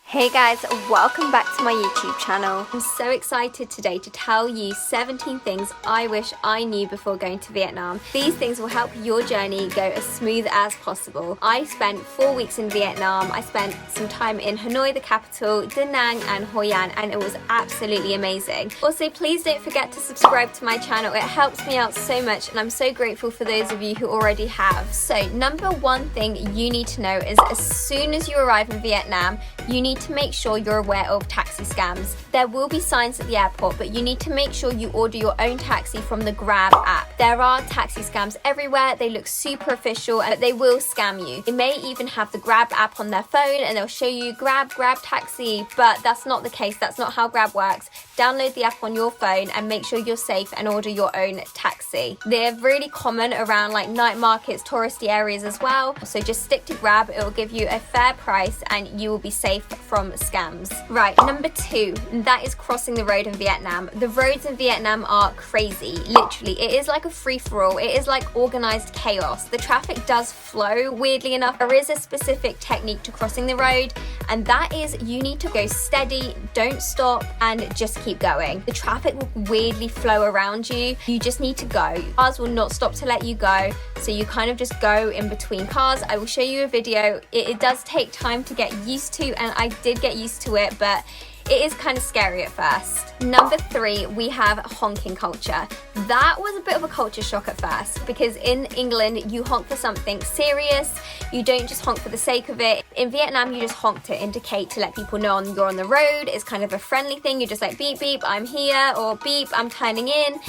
Hey guys, welcome back to my YouTube channel. I'm so excited today to tell you 17 things I wish I knew before going to Vietnam. These things will help your journey go as smooth as possible. I spent 4 weeks in Vietnam. I spent some time in Hanoi, the capital, Da Nang and Hoi An, and it was absolutely amazing. Also, please don't forget to subscribe to my channel. It helps me out so much and I'm so grateful for those of you who already have. So, number one thing you need to know is as soon as you arrive in Vietnam, you need to make sure you're aware of taxi scams. There will be signs at the airport, but you need to make sure you order your own taxi from the Grab app. There are taxi scams everywhere. They look super official and they will scam you. They may even have the Grab app on their phone and they'll show you Grab taxi, but that's not the case. That's not how Grab works. Download the app on your phone and make sure you're safe and order your own taxi. They're really common around like night markets, touristy areas as well. So just stick to Grab. It will give you a fair price and you will be safe from scams. Right, number 2, that is crossing the road in Vietnam. The roads in Vietnam are crazy, literally. It is like a free-for-all. It is like organized chaos. The traffic does flow, weirdly enough. There is a specific technique to crossing the road, and that is you need to go steady, don't stop, and just keep going. The traffic will weirdly flow around you. You just need to go. Cars will not stop to let you go, so you kind of just go in between cars. I will show you a video. It does take time to get used to, and I did get used to it, but it is kind of scary at first. Number 3, we have honking culture. That was a bit of a culture shock at first because in England, you honk for something serious. You don't just honk for the sake of it. In Vietnam, you just honk to indicate, to let people know you're on the road. It's kind of a friendly thing. You're just like beep, beep, I'm here, or beep, I'm turning in.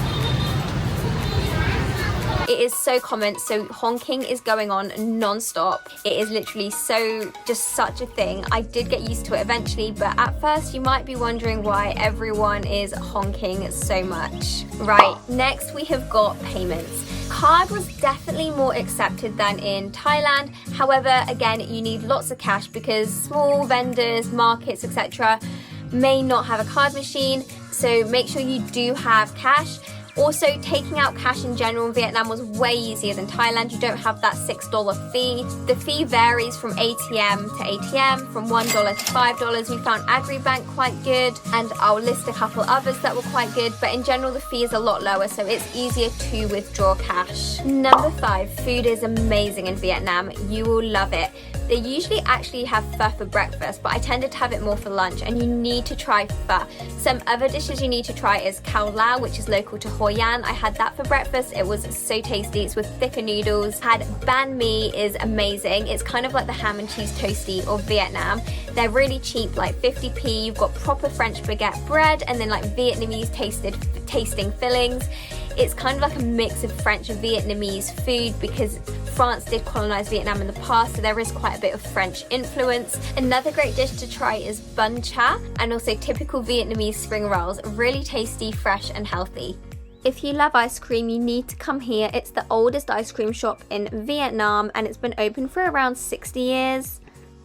It is so common, so honking is going on non-stop. It is literally just such a thing. I did get used to it eventually, but at first you might be wondering why everyone is honking so much. Right, next we have got payments. Card was definitely more accepted than in Thailand. However, again, you need lots of cash because small vendors, markets, etc. may not have a card machine, so make sure you do have cash. Also, taking out cash in general in Vietnam was way easier than Thailand. You don't have that $6 fee. The fee varies from ATM to ATM, from $1 to $5. We found AgriBank quite good, and I'll list a couple others that were quite good, but in general the fee is a lot lower, so it's easier to withdraw cash. Number 5, food is amazing in Vietnam. You will love it. They usually actually have pho for breakfast, but I tended to have it more for lunch, and you need to try pho. Some other dishes you need to try is khao lao, which is local to Hoi An. I had that for breakfast. It was so tasty. It's with thicker noodles. Had banh mi is amazing. It's kind of like the ham and cheese toasty of Vietnam. They're really cheap, like 50p. You've got proper French baguette bread and then like Vietnamese tasting fillings. It's kind of like a mix of French and Vietnamese food because France did colonize Vietnam in the past, so there is quite a bit of French influence. Another great dish to try is bun cha, and also typical Vietnamese spring rolls. Really tasty, fresh and healthy. If you love ice cream, you need to come here. It's the oldest ice cream shop in Vietnam and it's been open for around 60 years.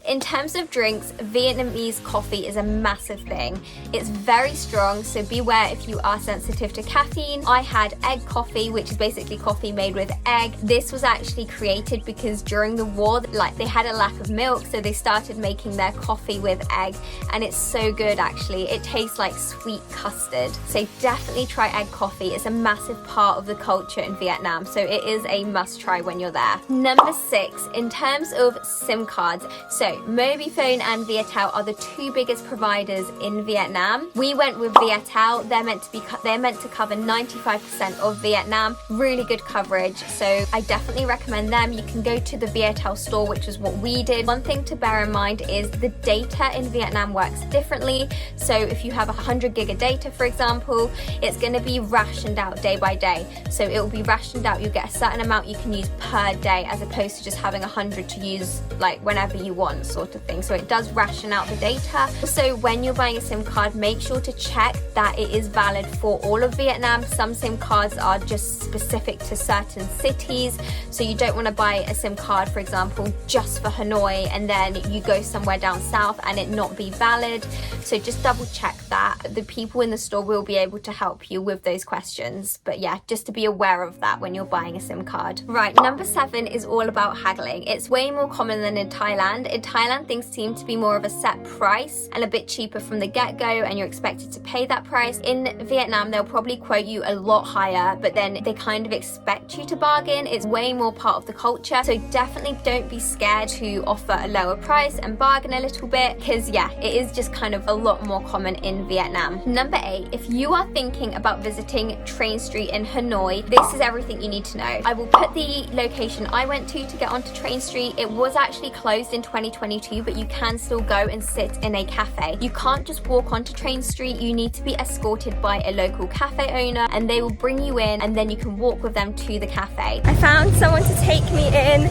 In terms of drinks, Vietnamese coffee is a massive thing. It's very strong, so beware if you are sensitive to caffeine. I had egg coffee, which is basically coffee made with egg. This was actually created because during the war, they had a lack of milk, so they started making their coffee with egg, and it's so good actually. It tastes like sweet custard. So definitely try egg coffee. It's a massive part of the culture in Vietnam, so it is a must try when you're there. Number 6, in terms of SIM cards. So Mobifone and Viettel are the 2 biggest providers in Vietnam. We went with Viettel. They're meant to cover 95% of Vietnam. Really good coverage, so I definitely recommend them. You can go to the Viettel store, which is what we did. One thing to bear in mind is the data in Vietnam works differently. So if you have 100 gig of data, for example, it's going to be rationed out day by day. So it will be rationed out. You get a certain amount you can use per day, as opposed to just having 100 to use like whenever you want, sort of thing. So it does ration out the data. Also, when you're buying a SIM card, make sure to check that it is valid for all of Vietnam. Some SIM cards are just specific to certain cities, so you don't want to buy a SIM card, for example, just for Hanoi, and then you go somewhere down south and it not be valid. So just double check that. The people in the store will be able to help you with those questions, but yeah, just to be aware of that when you're buying a SIM card. Right, number 7 is all about haggling. It's way more common than in Thailand. In Thailand, things seem to be more of a set price and a bit cheaper from the get-go, and you're expected to pay that price. In Vietnam, they'll probably quote you a lot higher, but then they kind of expect you to bargain. It's way more part of the culture, so definitely don't be scared to offer a lower price and bargain a little bit, because yeah, it is just kind of a lot more common in Vietnam. Number 8, if you are thinking about visiting Train Street in Hanoi, this is everything you need to know. I will put the location I went to get onto Train Street. It was actually closed in 2022, but you can still go and sit in a cafe. You can't just walk onto Train Street, you need to be escorted by a local cafe owner, and they will bring you in, and then you can walk with them to the cafe. I found someone to take me in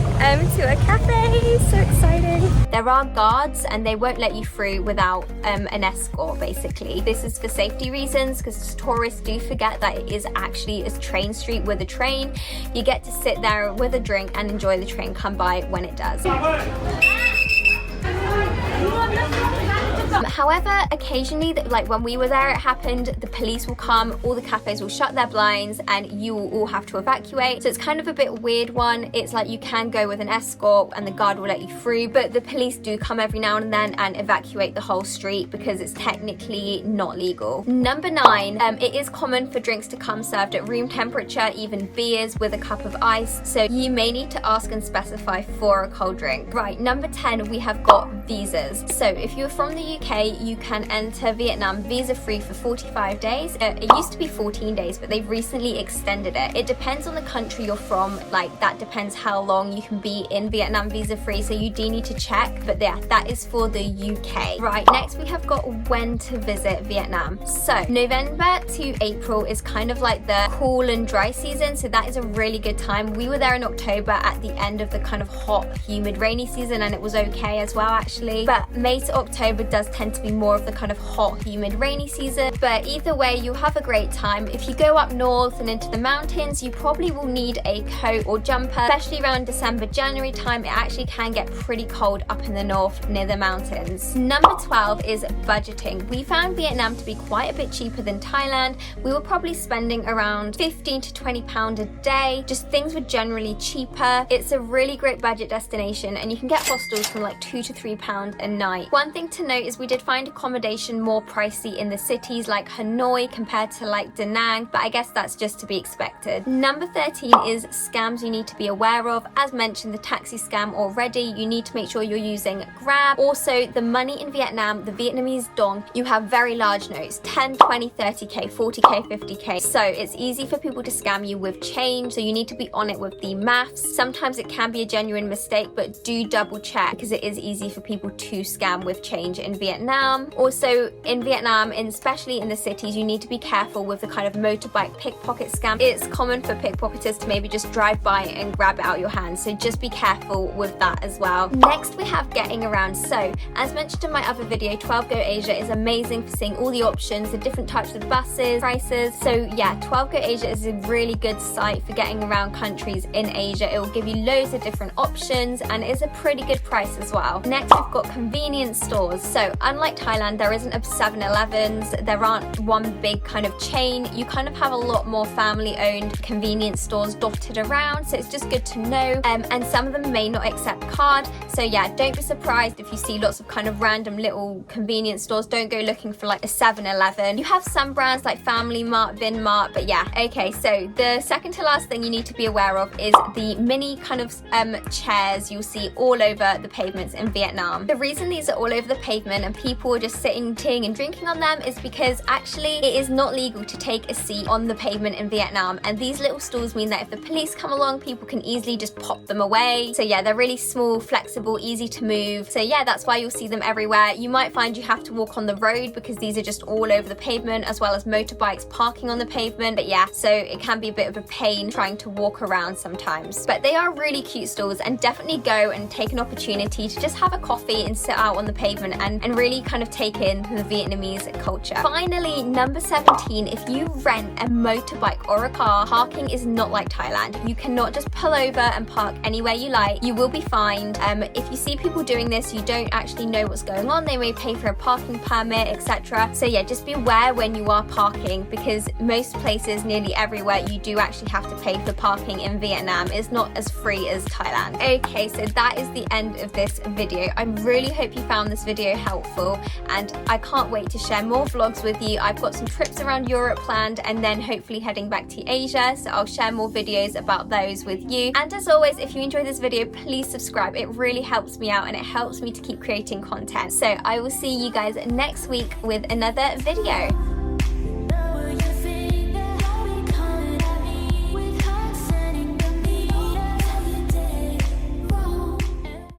to a cafe, so exciting. There are guards and they won't let you through without an escort basically. This is for safety reasons, because tourists do forget that it is actually a train street with a train. You get to sit there with a drink and enjoy the train come by when it does. However, occasionally, like when we were there, it happened, the police will come, all the cafes will shut their blinds, and you will all have to evacuate. So it's kind of a bit weird one. It's like you can go with an escort and the guard will let you through, but the police do come every now and then and evacuate the whole street because it's technically not legal. Number 9, it is common for drinks to come served at room temperature, even beers with a cup of ice. So you may need to ask and specify for a cold drink. Right, number 10, we have got visas. So if you're from the UK, you can enter Vietnam visa-free for 45 days. It used to be 14 days, but they've recently extended it. It depends on the country you're from, like that depends how long you can be in Vietnam visa-free, so you do need to check, but yeah, that is for the UK. Right, next we have got when to visit Vietnam. So November to April is kind of like the cool and dry season, so that is a really good time. We were there in October at the end of the kind of hot, humid, rainy season, and it was okay as well actually. But May to October does tend to be more of the kind of hot, humid, rainy season. But either way, you'll have a great time. If you go up north and into the mountains, you probably will need a coat or jumper, especially around December, January time. It actually can get pretty cold up in the north near the mountains. Number 12 is budgeting. We found Vietnam to be quite a bit cheaper than Thailand. We were probably spending around 15 to 20 pounds a day. Just things were generally cheaper. It's a really great budget destination, and you can get hostels from like £2 to £3 a night. One thing to note is we did find accommodation more pricey in the cities like Hanoi compared to like Da Nang, but I guess that's just to be expected. Number 13 is scams you need to be aware of. As mentioned, the taxi scam already, you need to make sure you're using Grab. Also, the money in Vietnam, the Vietnamese dong, you have very large notes, 10, 20, 30k, 40k, 50k. So it's easy for people to scam you with change, so you need to be on it with the maths. Sometimes it can be a genuine mistake, but do double check because it is easy for people to scam with change in Vietnam. Also in Vietnam, and especially in the cities, you need to be careful with the kind of motorbike pickpocket scam. It's common for pickpocketers to maybe just drive by and grab it out your hand, so just be careful with that as well. Next we have getting around. So as mentioned in my other video, 12 Go Asia is amazing for seeing all the options, the different types of buses, prices. So yeah, 12 Go Asia is a really good site for getting around countries in Asia. It will give you loads of different options and is a pretty good price as well. Next we've got convenience stores. So unlike Thailand, there isn't a 7-Elevens, there aren't one big kind of chain. You kind of have a lot more family-owned convenience stores dotted around, so it's just good to know. And some of them may not accept card, so yeah, don't be surprised if you see lots of kind of random little convenience stores. Don't go looking for like a 7-Eleven. You have some brands like Family Mart, Vin Mart, but yeah. Okay, so the second to last thing you need to be aware of is the mini kind of chairs you'll see all over the pavements in Vietnam. The reason these are all over the pavement and people are just sitting, teaing and drinking on them is because actually it is not legal to take a seat on the pavement in Vietnam, and these little stools mean that if the police come along, people can easily just pop them away. So yeah, they're really small, flexible, easy to move. So yeah, that's why you'll see them everywhere. You might find you have to walk on the road because these are just all over the pavement, as well as motorbikes parking on the pavement. But yeah, so it can be a bit of a pain trying to walk around sometimes. But they are really cute stools, and definitely go and take an opportunity to just have a coffee and sit out on the pavement and really kind of take in the Vietnamese culture. Finally, number 17, if you rent a motorbike or a car, parking is not like Thailand. You cannot just pull over and park anywhere you like. You will be fined. If you see people doing this, you don't actually know what's going on. They may pay for a parking permit, etc. So yeah, just be aware when you are parking, because most places, nearly everywhere, you do actually have to pay for parking in Vietnam. It's not as free as Thailand. Okay, so that is the end of this video. I really hope you found this video helpful, and I can't wait to share more vlogs with you. I've got some trips around Europe planned, and then hopefully heading back to Asia, so I'll share more videos about those with you. And as always, if you enjoyed this video, please subscribe. It really helps me out and it helps me to keep creating content. So I will see you guys next week with another video.